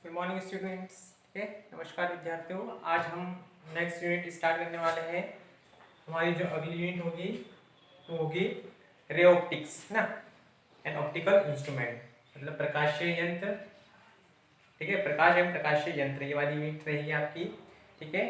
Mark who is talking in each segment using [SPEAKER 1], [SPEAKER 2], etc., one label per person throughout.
[SPEAKER 1] Good morning students. ठीक है, नमस्कार विद्यार्थियों। आज हम नेक्स्ट यूनिट स्टार्ट करने वाले हैं। हमारी जो अगली यूनिट होगी वो होगी रे ऑप्टिक्स ना, एन ऑप्टिकल इंस्ट्रूमेंट मतलब प्रकाशीय यंत्र। ठीक है, प्रकाश एवं प्रकाशीय यंत्र ये वाली यूनिट रहेगी आपकी। ठीक है,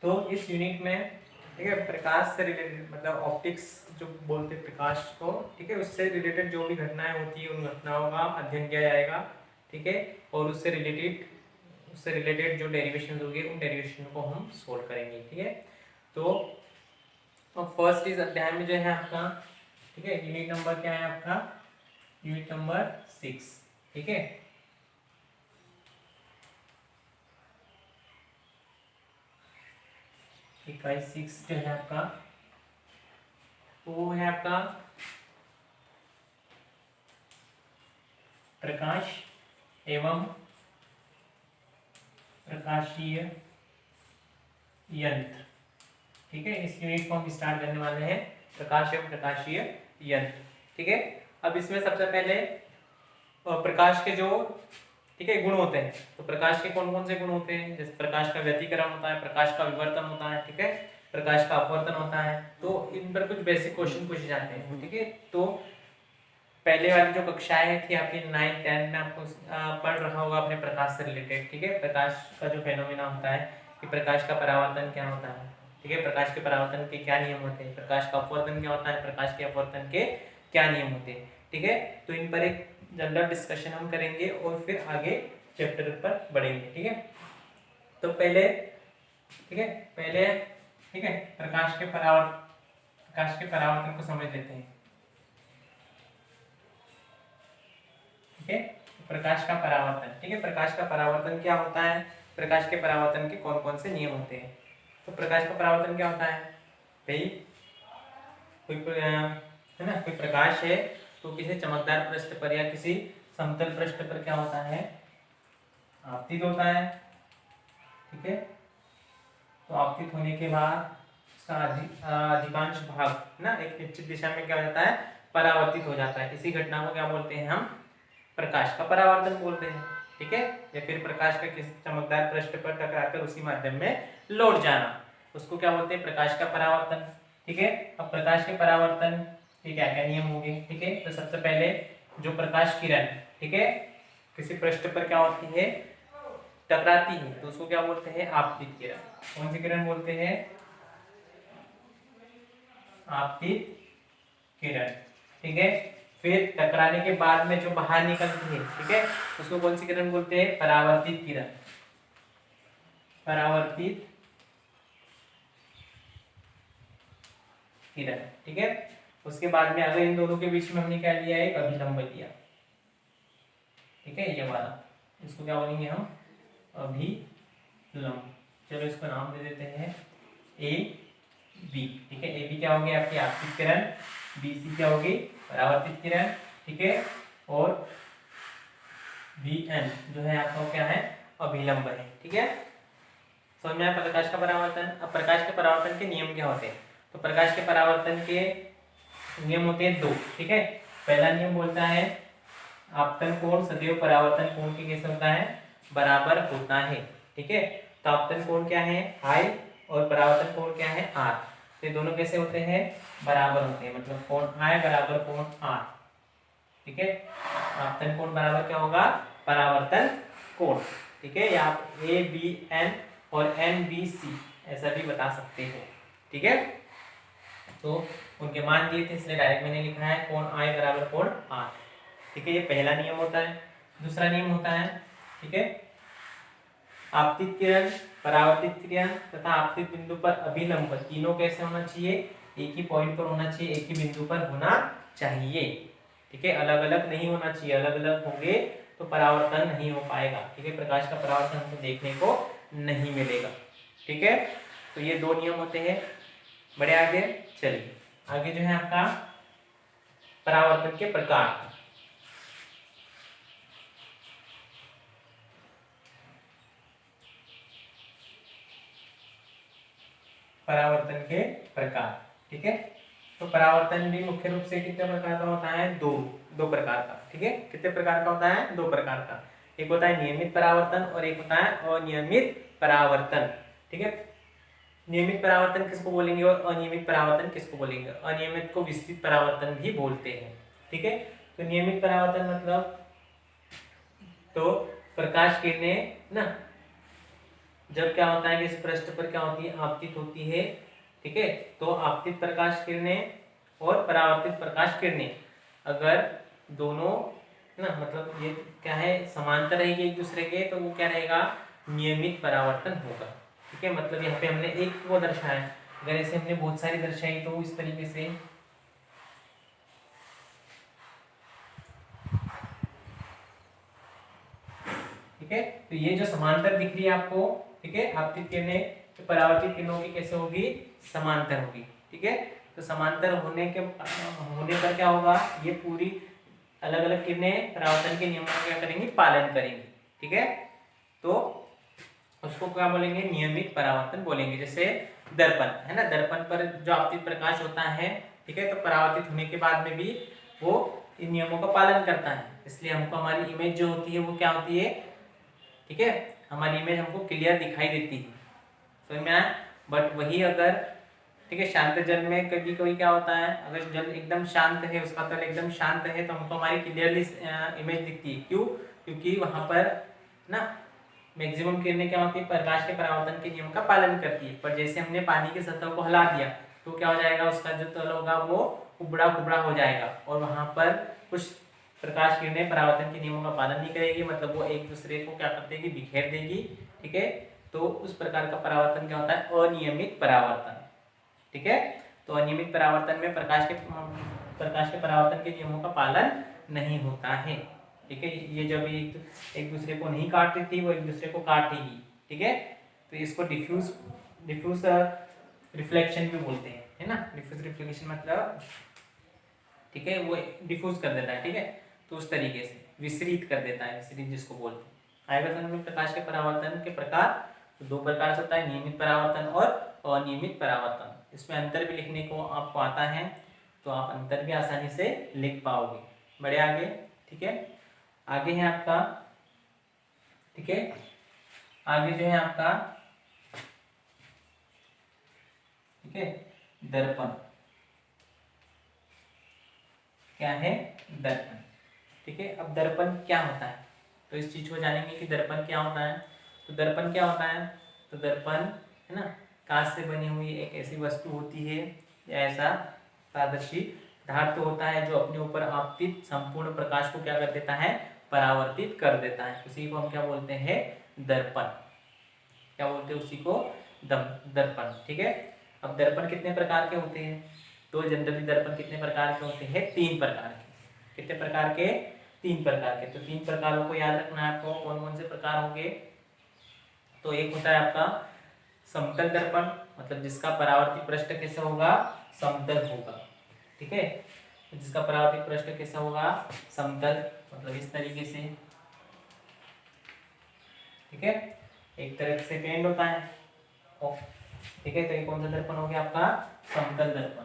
[SPEAKER 1] तो इस यूनिट में ठीक है प्रकाश से रिलेटेड मतलब ऑप्टिक्स जो बोलते हैं प्रकाश को, ठीक है उससे रिलेटेड जो भी घटनाएं होती है उन घटनाओं का अध्ययन किया जाएगा। ठीक है, और उससे रिलेटेड जो डेरिवेशन होंगे उन डेरिवेशन को हम सोल्व करेंगे। ठीक है, तो फर्स्ट इस अध्याय में जो है आपका, ठीक है यूनिट नंबर क्या है आपका, यूनिट नंबर 6। ठीक है, इकाई 6 जो है आपका वो है आपका प्रकाश एवं प्रकाशीय यंत्र। ठीक है, इस यूनिट को हम स्टार्ट करने वाले हैं, प्रकाश एवं प्रकाशीय यंत्र। ठीक है, अब इसमें सबसे पहले प्रकाश के जो ठीक है गुण होते हैं, तो प्रकाश के कौन कौन से गुण होते हैं, जैसे प्रकाश का व्यतिकरण होता है, प्रकाश का विवर्तन होता है, ठीक है प्रकाश का अपवर्तन होता है। तो इन पर कुछ बेसिक क्वेश्चन पूछे जाते हैं। ठीक है, तो पहले वाली जो कक्षाएं थी आपकी 9 10 में आपको पढ़ रखा होगा अपने प्रकाश से रिलेटेड। ठीक है, प्रकाश का जो फेनोमेना होता है कि प्रकाश का परावर्तन क्या होता है, ठीक है प्रकाश के परावर्तन के क्या नियम होते हैं, प्रकाश का अपवर्तन क्या होता है, प्रकाश के अपवर्तन के क्या नियम होते हैं। ठीक है, तो इन पर एक जनरल डिस्कशन हम करेंगे और फिर आगे चैप्टर पर बढ़ेंगे। ठीक है, तो पहले ठीक है पहले ठीक है प्रकाश के परावर्तन को समझ लेते हैं। ठीक है, प्रकाश का परावर्तन। ठीक है, प्रकाश का परावर्तन क्या होता है, प्रकाश के परावर्तन के कौन कौन से नियम होते हैं। तो प्रकाश का परावर्तन क्या होता है भाई, कोई है ना, कोई प्रकाश है तो किसी चमकदार पृष्ठ पर या किसी समतल पृष्ठ पर क्या होता है, आपतित होता है। ठीक है, तो आपतित होने के बाद उसका अधिकांश भाग ना एक निश्चित दिशा में क्या हो जाता है, परावर्तित हो जाता है। इसी घटना को क्या बोलते हैं हम, प्रकाश का परावर्तन बोलते हैं। ठीक है, या फिर प्रकाश का किसी चमकदार पृष्ठ पर टकराकर उसी माध्यम में लौट जाना, उसको क्या बोलते हैं, प्रकाश का परावर्तन। ठीक है, अब प्रकाश के परावर्तन के क्या क्या नियम होंगे। ठीक है, तो सबसे पहले जो प्रकाश किरण ठीक है किसी पृष्ठ पर क्या होती है, टकराती है, तो उसको क्या बोलते हैं, आपतित किरण। कौन सी किरण बोलते हैं, आपतित किरण। ठीक है, फिर टकराने के बाद में जो बाहर निकलती है, ठीक है उसको कौन सी किरण बोलते हैं, परावर्तित किरण। परावर्तित किरण। ठीक है, उसके बाद में अगर इन दोनों के बीच में हमने क्या लिया, एक अभिलंब लिया। ठीक है, ये वाला, इसको क्या बोलेंगे हम, अभिलंब। चलो इसको नाम दे देते हैं ए बी। ठीक है, ए बी क्या होगी आपकी आपतित किरण, बी सी क्या होगी परावर्तित किरण। ठीक है, और बी एन जो है आपका क्या है, अभिलंब है। ठीक है, समझ में आया प्रकाश का परावर्तन। अब प्रकाश के परावर्तन के नियम क्या होते हैं, तो प्रकाश के परावर्तन के नियम होते हैं 2। ठीक है, पहला नियम बोलता है आपतन कोण सदैव परावर्तन कोण के कैसे होता है, बराबर होता है। ठीक है, तो आपतन कोण क्या है I और परावर्तन कोण क्या है R, तो ये दोनों कैसे होते हैं, बराबर होते हैं, मतलब कोण I बराबर कोण R। ठीक है, आपतन कोण बराबर क्या होगा, परावर्तन कोण। ठीक है, या आप ए बी एन और एन बी सी ऐसा भी बता सकते हो। ठीक है, तो उनके मान दिए थे इसलिए डायरेक्ट मैंने लिखा है कोण I बराबर कोण R। ठीक है, ये पहला नियम होता है। दूसरा नियम होता है, ठीक है आपतित किरण, परावर्तित किरण तथा आपतित बिंदु पर अभिलंब तीनों कैसे होना चाहिए, एक ही पॉइंट पर होना चाहिए, एक ही बिंदु पर होना चाहिए। ठीक है, अलग अलग नहीं होना चाहिए, अलग अलग होंगे तो परावर्तन नहीं हो पाएगा। ठीक है, प्रकाश का परावर्तन हमको देखने को नहीं मिलेगा। ठीक है, तो ये 2 नियम होते हैं। बड़े आगे चलिए, आगे जो है आपका परावर्तन के प्रकार। परावर्तन के प्रकार। ठीक है, तो परावर्तन भी मुख्य रूप से कितने प्रकार का होता है, दो प्रकार का। ठीक है, कितने प्रकार का होता है, 2 प्रकार का। एक होता है नियमित परावर्तन और एक होता है अनियमित परावर्तन। ठीक है, नियमित परावर्तन किसको बोलेंगे और अनियमित परावर्तन किसको बोलेंगे? अनियमित को विस्तृत परावर्तन भी बोलते हैं। ठीक है, तो नियमित परावर्तन मतलब तो प्रकाश किरणें ना जब क्या होता है कि इस पृष्ठ पर क्या होती है, आपतित होती है। ठीक है, तो आपतित प्रकाश किरणें और परावर्तित प्रकाश किरणें अगर दोनों ना मतलब ये क्या है समांतर रहेगी एक दूसरे के, तो वो क्या रहेगा, नियमित परावर्तन होगा। ठीक है, मतलब यहाँ पे हमने एक को दर्शाया है, अगर ऐसे हमने बहुत सारी दर्शाई तो इस तरीके से। ठीक है, तो ये जो समांतर दिख रही है आपको, ठीक है, आपतित किरणें तो परावर्तित किरणों की कैसे होगी, समांतर होगी। ठीक है, तो समांतर होने पर क्या होगा, ये पूरी अलग अलग किरणें परावर्तन के नियमों का क्या करेंगी, पालन करेंगी। ठीक है, तो उसको क्या बोलेंगे, नियमित परावर्तन बोलेंगे। जैसे दर्पण है ना, दर्पण पर जो आपतित प्रकाश होता है, ठीक है, तो परावर्तित होने के बाद में भी वो इन नियमों का पालन करता है, इसलिए हमको हमारी इमेज जो होती है वो क्या होती है, ठीक है, हमारी इमेज हमको क्लियर दिखाई देती है। समझ में आया? बट वही अगर, ठीक है, शांत जल में कभी कभी क्या होता है, अगर जल एकदम शांत है, उसका तल एकदम शांत है, तो हमको हमारी क्लियरली इमेज दिखती है। क्यों? क्योंकि वहां पर ना मैक्सिमम किरणें क्या होती है, प्रकाश के परावर्तन के नियम का पालन करती है। पर जैसे हमने पानी की सतह को हिला दिया तो क्या हो जाएगा, उसका जो तल होगा वो उबड़ा कुबड़ा हो जाएगा और वहां पर कुछ प्रकाश किरणें परावर्तन के नियमों का पालन नहीं करेगी, मतलब वो एक दूसरे को क्या कर देगी, बिखेर देगी। ठीक है, तो उस प्रकार का परावर्तन क्या होता है, अनियमित परावर्तन। ठीक है, तो अनियमित परावर्तन में प्रकाश के परावर्तन के नियमों का पालन नहीं होता है। ठीक है, ये जब एक दूसरे को नहीं काटती थी, वो एक दूसरे को काटेगी। ठीक है, तो इसको डिफ्यूज रिफ्लेक्शन भी बोलते हैं, है ना। डिफ्यूज रिफ्लेक्शन मतलब, ठीक है, वो डिफ्यूज कर देता है। ठीक है, तो उस तरीके से विसरित कर देता है, विसरित जिसको बोलते हैं। आएगा समझ में प्रकाश के परावर्तन के प्रकार, तो दो प्रकार से होता है, नियमित परावर्तन और अनियमित परावर्तन। इसमें अंतर भी लिखने को आपको आता है, तो आप अंतर भी आसानी से लिख पाओगे। बढ़े आगे। ठीक है, आगे है आपका, ठीक है, आगे जो है आपका, ठीक है, दर्पण। क्या है, दर्पण। ठीक है, अब दर्पण क्या होता है, तो इस चीज को जानेंगे कि दर्पण क्या होता है। तो दर्पण क्या होता है, तो दर्पण है ना, कांच से बनी हुई एक ऐसी वस्तु होती है, या ऐसा पारदर्शी धातु होता है जो अपने ऊपर आपतित संपूर्ण प्रकाश को क्या कर देता है, परावर्तित कर देता है। उसी को हम क्या बोलते हैं, दर्पण। क्या बोलते हैं उसी को, दर्पण। ठीक है, अब दर्पण कितने प्रकार के होते हैं, तो जनरली दर्पण कितने प्रकार के होते हैं, 3 प्रकार के। कितने प्रकार के, 3 प्रकार के। तो 3 प्रकारों को याद रखना है आपको, कौन कौन से प्रकार होंगे। तो एक होता है आपका समतल दर्पण, मतलब जिसका परावर्तित पृष्ठ कैसा होगा, समतल होगा। ठीक है, तो जिसका परावर्तित पृष्ठ कैसा होगा, समतल, मतलब इस तरीके से। ठीक है, एक तरह से पेंड होता है। ठीक है, तो ये कौन सा दर्पण हो गया आपका, समतल दर्पण।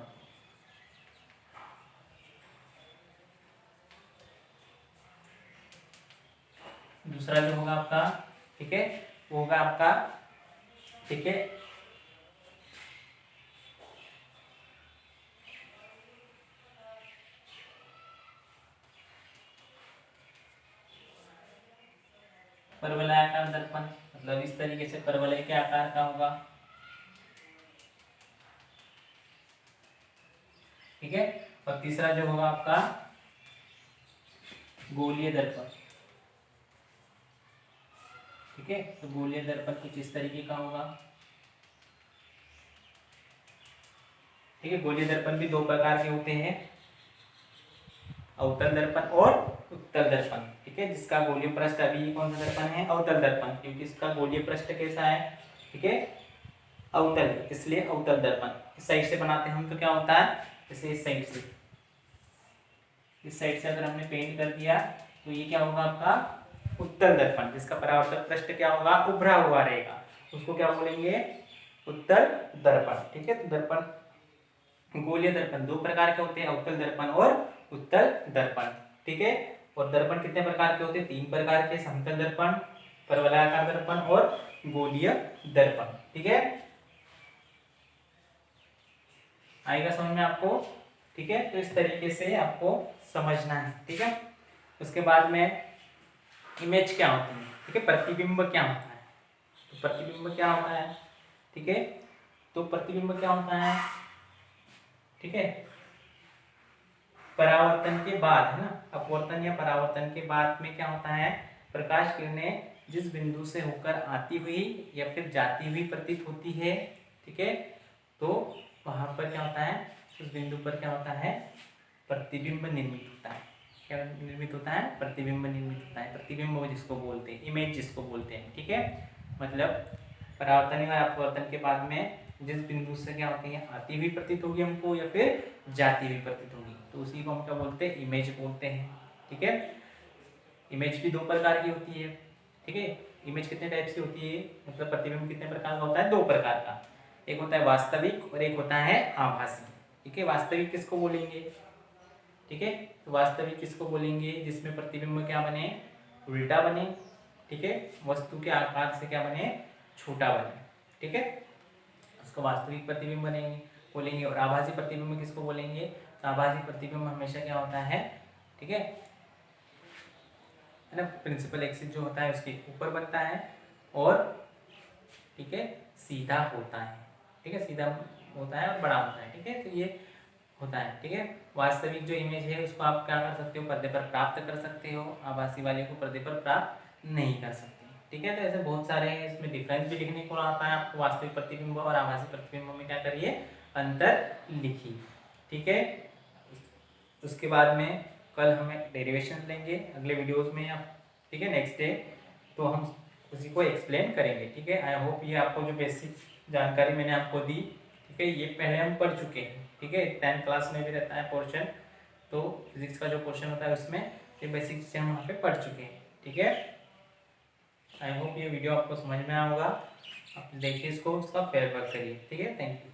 [SPEAKER 1] दूसरा जो होगा आपका, ठीक है, वो होगा आपका, ठीक है, परवलयाकार दर्पण, मतलब इस तरीके से परवलय के आकार का होगा। ठीक है, और तीसरा जो होगा आपका गोलीय दर्पण। ठीक है, तो गोलीय दर्पण कुछ इस तरीके का होगा। ठीक है, गोलीय दर्पण भी 2 प्रकार के होते हैं, अवतल दर्पण और उत्तल दर्पण। ठीक है, जिसका गोलीय पृष्ठ, अभी कौन सा दर्पण है, अवतल दर्पण, क्योंकि इसका गोलीय पृष्ठ कैसा है, ठीक है, अवतल, इसलिए अवतल दर्पण। इस साइड से बनाते हैं हम तो क्या होता है, जैसे इस साइड से, इस साइड से अगर हमने पेंट कर दिया तो ये क्या होगा आपका, उत्तल दर्पण, जिसका परावर्तक पृष्ठ क्या होगा, उभरा हुआ रहेगा, उसको क्या बोलेंगे, उत्तल दर्पण। ठीक है, तो दर्पण, गोलीय दर्पण 2 प्रकार के होते हैं, अवतल दर्पण और उत्तल दर्पण। ठीक है, और दर्पण कितने प्रकार के होते हैं? 3 प्रकार के, समतल दर्पण, परवलयाकार दर्पण और गोलीय दर्पण। ठीक है, आएगा समझ में आपको? ठीक है, तो इस तरीके से आपको समझना है। ठीक है, उसके बाद में इमेज क्या होती है? ठीक है, प्रतिबिंब क्या होता है? तो प्रतिबिंब क्या होता है? ठीक है, तो प्रतिबिंब क्या होता है? ठीक है, परावर्तन के बाद, है ना, अपवर्तन या परावर्तन के बाद में क्या होता है? प्रकाश किरणें जिस बिंदु से होकर आती हुई या फिर जाती हुई प्रतीत होती है, ठीक है, तो वहां पर क्या होता है? उस बिंदु पर क्या होता है? प्रतिबिंब निर्मित होता है। क्या निर्मित होता है? प्रतिबिंब निर्मित होता है। प्रतिबिंब जिसको बोलते हैं, इमेज जिसको बोलते हैं। ठीक है, मतलब परावर्तन या अपवर्तन के बाद में जिस बिंदु से क्या होती है? आती हुई प्रतीत होगी हमको या फिर जाती हुई प्रतीत होगी, तो उसी को हम क्या बोलते हैं? इमेज बोलते हैं। ठीक है, इमेज भी 2 प्रकार की होती है। ठीक है, इमेज कितने टाइप्स की होती है? मतलब प्रतिबिंब कितने प्रकार का होता है? 2 प्रकार का। एक होता है वास्तविक और एक होता है आभासी। ठीक है, वास्तविक किसको बोलेंगे? ठीक है, तो वास्तविक किसको बोलेंगे? जिसमें प्रतिबिंब क्या बने? उल्टा बने। ठीक है, वस्तु के आकार से क्या बने? छोटा बने। ठीक है, उसको वास्तविक प्रतिबिंब बनेंगे बोलेंगे। और आभासी प्रतिबिंब किसको बोलेंगे? तो आभासी प्रतिबिंब हमेशा क्या होता है? ठीक है ना, प्रिंसिपल एक्सिस जो होता है उसके ऊपर बनता है और ठीक है सीधा होता है। ठीक है, सीधा होता है और बड़ा होता है। ठीक है, तो ये होता है। ठीक है, वास्तविक जो इमेज है उसको आप क्या कर सकते हो? पर्दे पर प्राप्त कर सकते हो, आभासी वाले को पर्दे पर प्राप्त नहीं कर सकते। ठीक है, तो ऐसे बहुत सारे हैं, इसमें डिफरेंस भी लिखने को आता है आपको। वास्तविक प्रतिबिंब और आभासी प्रतिबिंब में क्या करिए? अंतर लिखिए। ठीक है, उसके बाद में कल हम डेरिवेशन लेंगे अगले वीडियोस में आप। ठीक है, नेक्स्ट डे तो हम उसी को एक्सप्लेन करेंगे। ठीक है, आई होप ये आपको जो बेसिक जानकारी मैंने आपको दी, ठीक है, ये पहले हम पढ़ चुके हैं। ठीक है, 10th क्लास में भी रहता है पोर्शन, तो फिजिक्स का जो पोर्शन होता है उसमें ये बेसिक चीज़ें हम वहाँ पे पढ़ चुके हैं। ठीक है, आई होप ये वीडियो आपको समझ में आया होगा। आप देखिए इसको, उसका फेयर वर्क करिए। ठीक है, थैंक यू।